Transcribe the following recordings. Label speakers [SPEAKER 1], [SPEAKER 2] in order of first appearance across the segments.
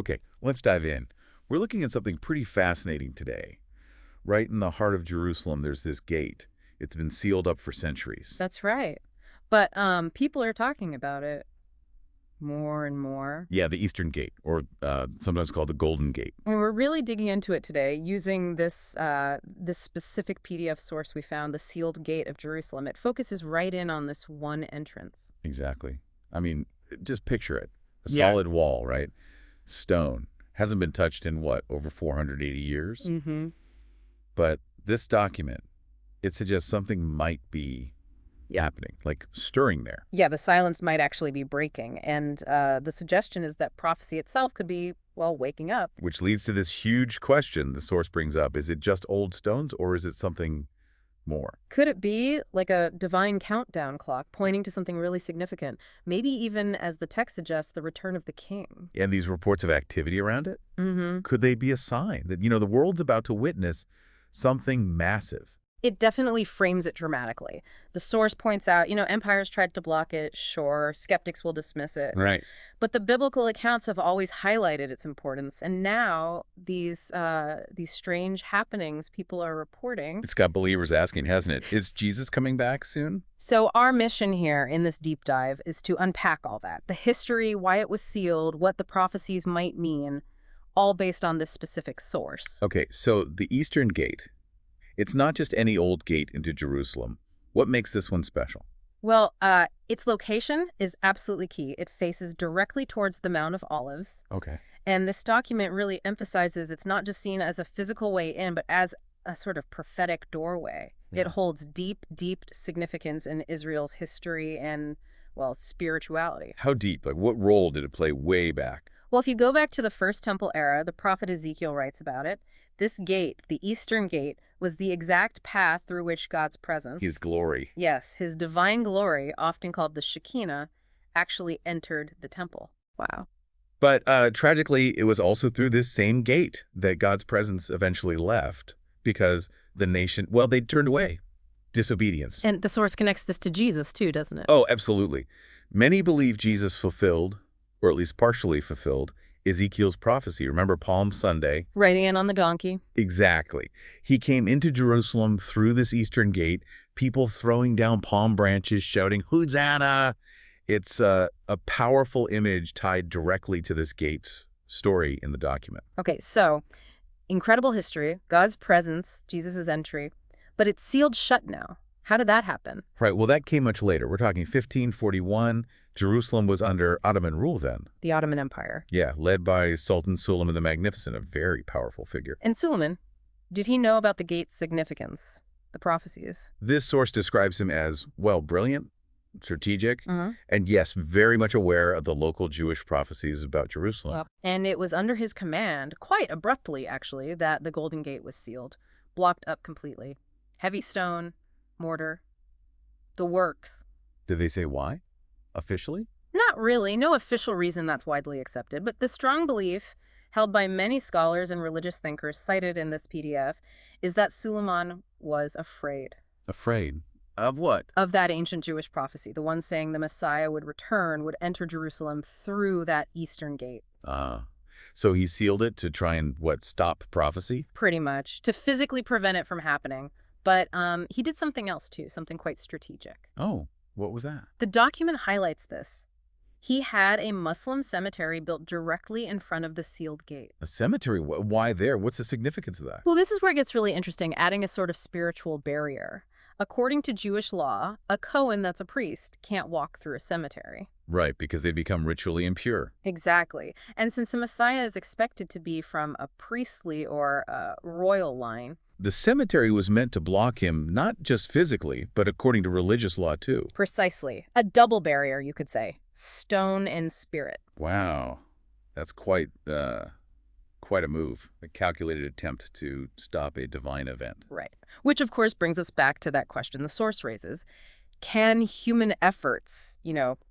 [SPEAKER 1] Okay, let's dive in. We're looking at something pretty fascinating today. Right in the heart of Jerusalem, there's this gate. It's been sealed up for centuries.
[SPEAKER 2] That's right. But people are talking about it more and more.
[SPEAKER 1] Yeah, the Eastern Gate, or sometimes called the Golden Gate.
[SPEAKER 2] And we're really digging into it today using this specific PDF source we found, the Sealed Gate of Jerusalem. It focuses right in on this one entrance.
[SPEAKER 1] Exactly. I mean, just picture it. A
[SPEAKER 2] Yeah.
[SPEAKER 1] solid wall, right? Stone. Hasn't been touched in, what, over 480 years?
[SPEAKER 2] Mm-hmm.
[SPEAKER 1] But this document, it suggests something might be happening, like stirring there.
[SPEAKER 2] Yeah, the silence might actually be breaking. And the suggestion is that prophecy itself could be, well, waking up.
[SPEAKER 1] Which leads to this huge question the source brings up. Is it just old stones, or is it something more?
[SPEAKER 2] Could it be like a divine countdown clock pointing to something really significant? Maybe even, as the text suggests, the return of the king.
[SPEAKER 1] And these reports of activity around it?
[SPEAKER 2] Mm-hmm.
[SPEAKER 1] Could they be a sign that, the world's about to witness something massive?
[SPEAKER 2] It definitely frames it dramatically. The source points out, empires tried to block it, sure, skeptics will dismiss it.
[SPEAKER 1] Right.
[SPEAKER 2] But the biblical accounts have always highlighted its importance. And now these strange happenings people are reporting.
[SPEAKER 1] It's got believers asking, hasn't it? Is Jesus coming back soon?
[SPEAKER 2] So our mission here in this deep dive is to unpack all that. The history, why it was sealed, what the prophecies might mean, all based on this specific source.
[SPEAKER 1] Okay, so the Eastern Gate, it's not just any old gate into Jerusalem. What makes this one special?
[SPEAKER 2] Well, its location is absolutely key. It faces directly towards the Mount of Olives.
[SPEAKER 1] Okay.
[SPEAKER 2] And this document really emphasizes it's not just seen as a physical way in, but as a sort of prophetic doorway.
[SPEAKER 1] Yeah.
[SPEAKER 2] It holds deep, deep significance in Israel's history and, well, spirituality.
[SPEAKER 1] How deep? Like, what role did it play way back?
[SPEAKER 2] Well, if you go back to the First Temple era, the prophet Ezekiel writes about it. This gate, the Eastern Gate, was the exact path through which God's presence,
[SPEAKER 1] His glory.
[SPEAKER 2] yes, his divine glory, often called the Shekinah, actually entered the temple. Wow.
[SPEAKER 1] But tragically, it was also through this same gate that God's presence eventually left because the nation, well, they turned away. Disobedience.
[SPEAKER 2] And the source connects this to Jesus, too, doesn't it?
[SPEAKER 1] Oh, absolutely. Many believe Jesus fulfilled, or at least partially fulfilled, Ezekiel's prophecy. Remember Palm Sunday?
[SPEAKER 2] Riding in on the donkey.
[SPEAKER 1] Exactly. He came into Jerusalem through this eastern gate, people throwing down palm branches, shouting, Hosanna! It's a powerful image tied directly to this gate's story in the document.
[SPEAKER 2] Okay, so incredible history, God's presence, Jesus' entry, but it's sealed shut now. How did that happen?
[SPEAKER 1] Right, well, that came much later. We're talking 1541. Jerusalem was under Ottoman rule then.
[SPEAKER 2] The Ottoman Empire.
[SPEAKER 1] Yeah, led by Sultan Suleiman the Magnificent, a very powerful figure.
[SPEAKER 2] And Suleiman, did he know about the gate's significance, the prophecies?
[SPEAKER 1] This source describes him as, well, brilliant, strategic,
[SPEAKER 2] Mm-hmm.
[SPEAKER 1] and yes, very much aware of the local Jewish prophecies about Jerusalem.
[SPEAKER 2] Well, and it was under his command, quite abruptly actually, that the Golden Gate was sealed, blocked up completely. Heavy stone, mortar, the works.
[SPEAKER 1] Did they say why? Officially?
[SPEAKER 2] Not really, no official reason that's widely accepted, but the strong belief held by many scholars and religious thinkers cited in this PDF is that Suleiman was afraid.
[SPEAKER 1] Afraid. Of what?
[SPEAKER 2] Of that ancient Jewish prophecy, the one saying the Messiah would return, would enter Jerusalem through that eastern gate.
[SPEAKER 1] So he sealed it to try and, stop prophecy?
[SPEAKER 2] Pretty much, to physically prevent it from happening. But he did something else too, something quite strategic.
[SPEAKER 1] Oh, what was that?
[SPEAKER 2] The document highlights this. He had a Muslim cemetery built directly in front of the sealed gate.
[SPEAKER 1] A cemetery? Why there? What's the significance of that?
[SPEAKER 2] Well, this is where it gets really interesting, adding a sort of spiritual barrier. According to Jewish law, a Cohen that's a priest can't walk through a cemetery.
[SPEAKER 1] Right, because they become ritually impure.
[SPEAKER 2] Exactly. And since the Messiah is expected to be from a priestly or royal line,
[SPEAKER 1] The cemetery was meant to block him not just physically, but according to religious law too.
[SPEAKER 2] precisely, a double barrier, you could say, stone and spirit.
[SPEAKER 1] Wow. That's quite a move, a calculated attempt to stop a divine event.
[SPEAKER 2] Right. Which, of course, brings us back to that question the source raises. Can human efforts,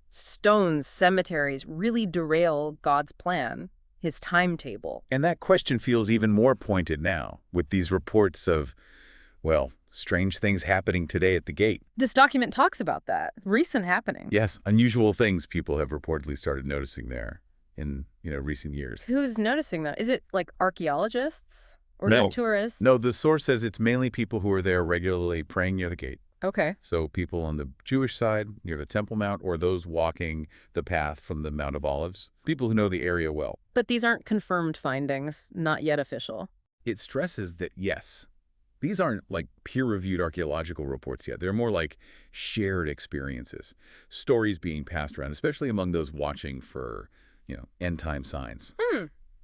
[SPEAKER 2] stones, cemeteries, really derail God's plan, his timetable?
[SPEAKER 1] And that question feels even more pointed now, with these reports of, strange things happening today at the gate.
[SPEAKER 2] This document talks about that. Recent happening.
[SPEAKER 1] Yes, unusual things people have reportedly started noticing there. in, recent years.
[SPEAKER 2] Who's noticing that? Is it like archaeologists or
[SPEAKER 1] No.
[SPEAKER 2] just tourists?
[SPEAKER 1] No, the source says it's mainly people who are there regularly praying near the gate.
[SPEAKER 2] Okay.
[SPEAKER 1] So people on the Jewish side near the Temple Mount, or those walking the path from the Mount of Olives, people who know the area well.
[SPEAKER 2] But these aren't confirmed findings, not yet official.
[SPEAKER 1] It stresses that, yes, these aren't like peer-reviewed archaeological reports yet. They're more like shared experiences, stories being passed around, especially among those watching for, end-time signs.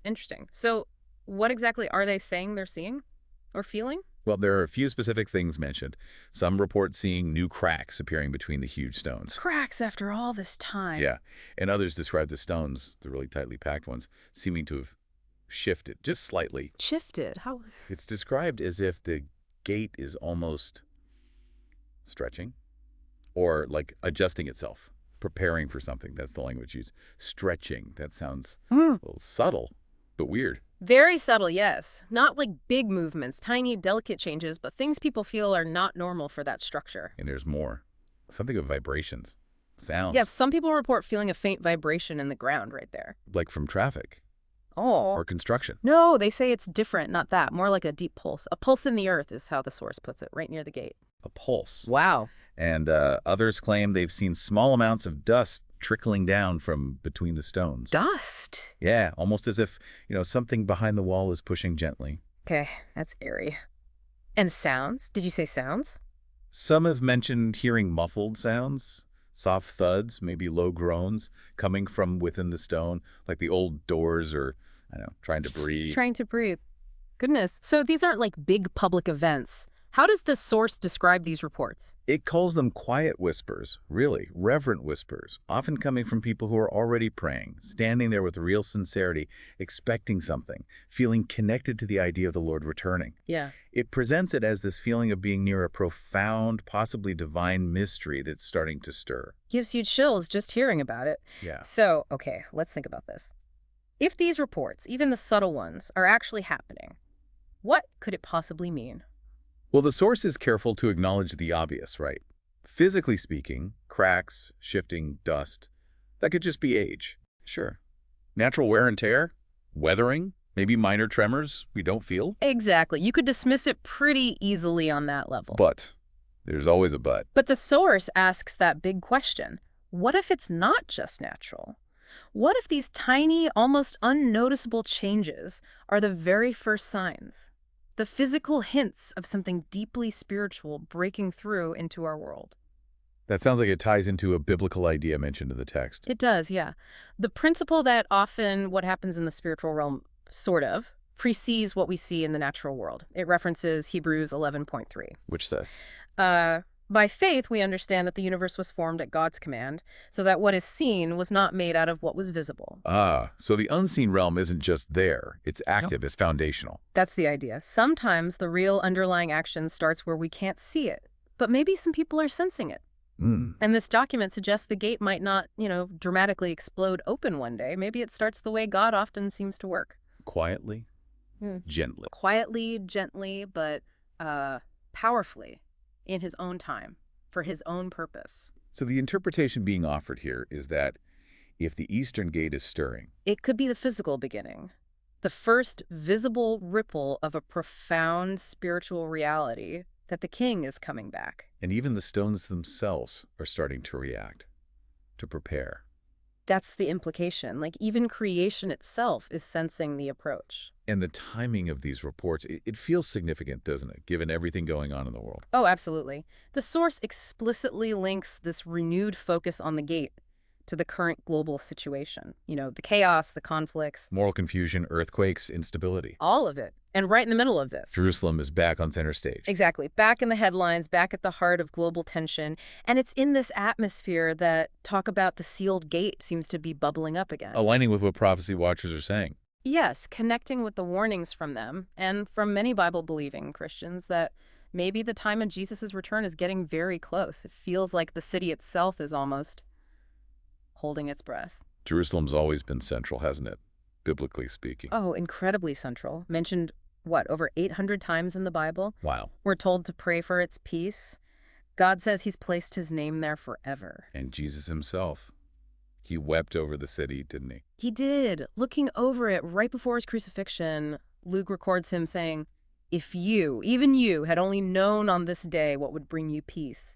[SPEAKER 2] Interesting. So what exactly are they saying they're seeing or feeling?
[SPEAKER 1] Well, there are a few specific things mentioned. Some report seeing new cracks appearing between the huge stones.
[SPEAKER 2] Cracks after all this time.
[SPEAKER 1] Yeah, and others describe the stones, the really tightly packed ones, seeming to have shifted just slightly.
[SPEAKER 2] Shifted? How?
[SPEAKER 1] It's described as if the gate is almost stretching or like adjusting itself, preparing for something. That's the language used. Stretching. That sounds a little subtle, but weird.
[SPEAKER 2] Very subtle, yes. Not like big movements, tiny, delicate changes, but things people feel are not normal for that structure.
[SPEAKER 1] And there's more. Something of vibrations, sounds.
[SPEAKER 2] Yes, some people report feeling a faint vibration in the ground right there.
[SPEAKER 1] Like from traffic
[SPEAKER 2] Oh.
[SPEAKER 1] or construction.
[SPEAKER 2] No, they say it's different, not that. More like a deep pulse. A pulse in the earth is how the source puts it, right near the gate.
[SPEAKER 1] A pulse.
[SPEAKER 2] Wow.
[SPEAKER 1] And others claim they've seen small amounts of dust trickling down from between the stones.
[SPEAKER 2] Dust?
[SPEAKER 1] Yeah, almost as if, something behind the wall is pushing gently.
[SPEAKER 2] Okay, that's eerie. And sounds? Did you say sounds?
[SPEAKER 1] Some have mentioned hearing muffled sounds, soft thuds, maybe low groans, coming from within the stone, like the old doors or, trying to breathe.
[SPEAKER 2] Trying to breathe. Goodness. So these aren't like big public events. How does the source describe these reports?
[SPEAKER 1] It calls them quiet whispers, really, reverent whispers, often coming from people who are already praying, standing there with real sincerity, expecting something, feeling connected to the idea of the Lord returning.
[SPEAKER 2] Yeah.
[SPEAKER 1] It presents it as this feeling of being near a profound, possibly divine mystery that's starting to stir.
[SPEAKER 2] Gives you chills just hearing about it.
[SPEAKER 1] Yeah.
[SPEAKER 2] So, okay, let's think about this. If these reports, even the subtle ones, are actually happening, what could it possibly mean?
[SPEAKER 1] Well, the source is careful to acknowledge the obvious, right? Physically speaking, cracks, shifting, dust, that could just be age. Sure. Natural wear and tear, weathering, maybe minor tremors we don't feel.
[SPEAKER 2] Exactly. You could dismiss it pretty easily on that level.
[SPEAKER 1] But there's always a but.
[SPEAKER 2] But the source asks that big question. What if it's not just natural? What if these tiny, almost unnoticeable changes are the very first signs? The physical hints of something deeply spiritual breaking through into our world.
[SPEAKER 1] That sounds like it ties into a biblical idea mentioned in the text.
[SPEAKER 2] It does, yeah. The principle that often what happens in the spiritual realm, sort of, precedes what we see in the natural world. It references Hebrews 11.3.
[SPEAKER 1] Which says?
[SPEAKER 2] By faith, we understand that the universe was formed at God's command, so that what is seen was not made out of what was visible.
[SPEAKER 1] So the unseen realm isn't just there. It's active, it's foundational.
[SPEAKER 2] That's the idea. Sometimes the real underlying action starts where we can't see it, but maybe some people are sensing it. And this document suggests the gate might not, dramatically explode open one day. Maybe it starts the way God often seems to work.
[SPEAKER 1] Quietly, gently.
[SPEAKER 2] Quietly, gently, but powerfully. In his own time, for his own purpose.
[SPEAKER 1] So the interpretation being offered here is that if the eastern gate is stirring,
[SPEAKER 2] it could be the physical beginning, the first visible ripple of a profound spiritual reality that the king is coming back.
[SPEAKER 1] And even the stones themselves are starting to react, to prepare.
[SPEAKER 2] That's the implication. Like even creation itself is sensing the approach.
[SPEAKER 1] And the timing of these reports, it feels significant, doesn't it, given everything going on in the world?
[SPEAKER 2] Oh, absolutely. The source explicitly links this renewed focus on the gate to the current global situation. The chaos, the conflicts.
[SPEAKER 1] Moral confusion, earthquakes, instability.
[SPEAKER 2] All of it. And right in the middle of this.
[SPEAKER 1] Jerusalem is back on center stage.
[SPEAKER 2] Exactly. Back in the headlines, back at the heart of global tension. And it's in this atmosphere that talk about the sealed gate seems to be bubbling up again.
[SPEAKER 1] Aligning with what prophecy watchers are saying.
[SPEAKER 2] Yes, connecting with the warnings from them and from many Bible-believing Christians that maybe the time of Jesus' return is getting very close. It feels like the city itself is almost holding its breath.
[SPEAKER 1] Jerusalem's always been central, hasn't it? Biblically speaking.
[SPEAKER 2] Oh, incredibly central. Mentioned, over 800 times in the Bible?
[SPEAKER 1] Wow.
[SPEAKER 2] We're told to pray for its peace. God says he's placed his name there forever.
[SPEAKER 1] And Jesus himself. He wept over the city, didn't he?
[SPEAKER 2] He did. Looking over it right before his crucifixion, Luke records him saying, "If you, even you, had only known on this day what would bring you peace."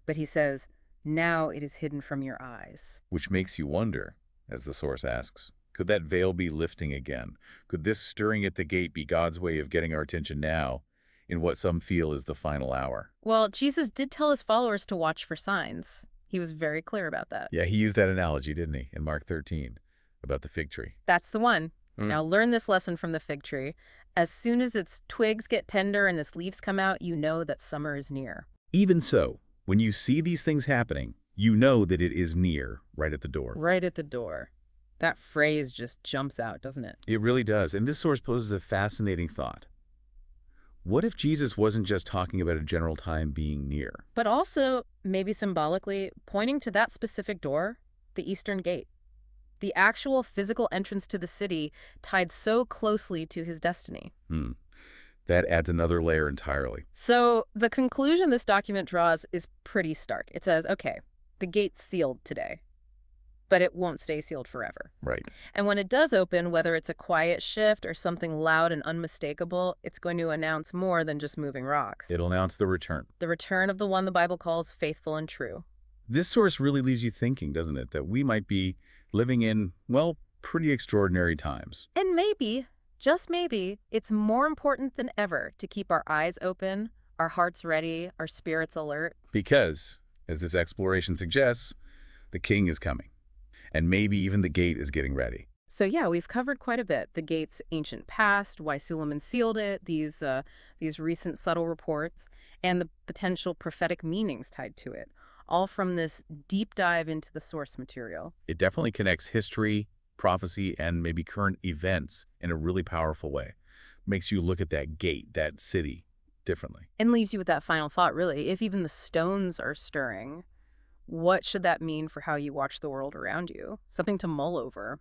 [SPEAKER 2] But he says, "Now it is hidden from your eyes."
[SPEAKER 1] Which makes you wonder, as the source asks, could that veil be lifting again? Could this stirring at the gate be God's way of getting our attention now in what some feel is the final hour?
[SPEAKER 2] Well, Jesus did tell his followers to watch for signs. He was very clear about that.
[SPEAKER 1] Yeah, he used that analogy, didn't he, in Mark 13 about the fig tree.
[SPEAKER 2] That's the one.
[SPEAKER 1] Mm.
[SPEAKER 2] Now learn this lesson from the fig tree. As soon as its twigs get tender and its leaves come out, you know that summer is near.
[SPEAKER 1] Even so, when you see these things happening, you know that it is near, right at the door.
[SPEAKER 2] Right at the door. That phrase just jumps out, doesn't it?
[SPEAKER 1] It really does. And this source poses a fascinating thought. What if Jesus wasn't just talking about a general time being near?
[SPEAKER 2] But also, maybe symbolically, pointing to that specific door, the Eastern Gate. The actual physical entrance to the city tied so closely to his destiny.
[SPEAKER 1] That adds another layer entirely.
[SPEAKER 2] So the conclusion this document draws is pretty stark. It says, okay, the gate's sealed today, but it won't stay sealed forever.
[SPEAKER 1] Right.
[SPEAKER 2] And when it does open, whether it's a quiet shift or something loud and unmistakable, it's going to announce more than just moving rocks.
[SPEAKER 1] It'll announce the return.
[SPEAKER 2] The return of the one the Bible calls faithful and true.
[SPEAKER 1] This source really leaves you thinking, doesn't it, that we might be living in, well, pretty extraordinary times.
[SPEAKER 2] And maybe, just maybe, it's more important than ever to keep our eyes open, our hearts ready, our spirits alert.
[SPEAKER 1] Because, as this exploration suggests, the king is coming. And maybe even the gate is getting ready.
[SPEAKER 2] So yeah, we've covered quite a bit. The gate's ancient past, why Suleiman sealed it, these recent subtle reports, and the potential prophetic meanings tied to it, all from this deep dive into the source material.
[SPEAKER 1] It definitely connects history, prophecy, and maybe current events in a really powerful way. Makes you look at that gate, that city, differently.
[SPEAKER 2] And leaves you with that final thought, really. If even the stones are stirring, what should that mean for how you watch the world around you? Something to mull over.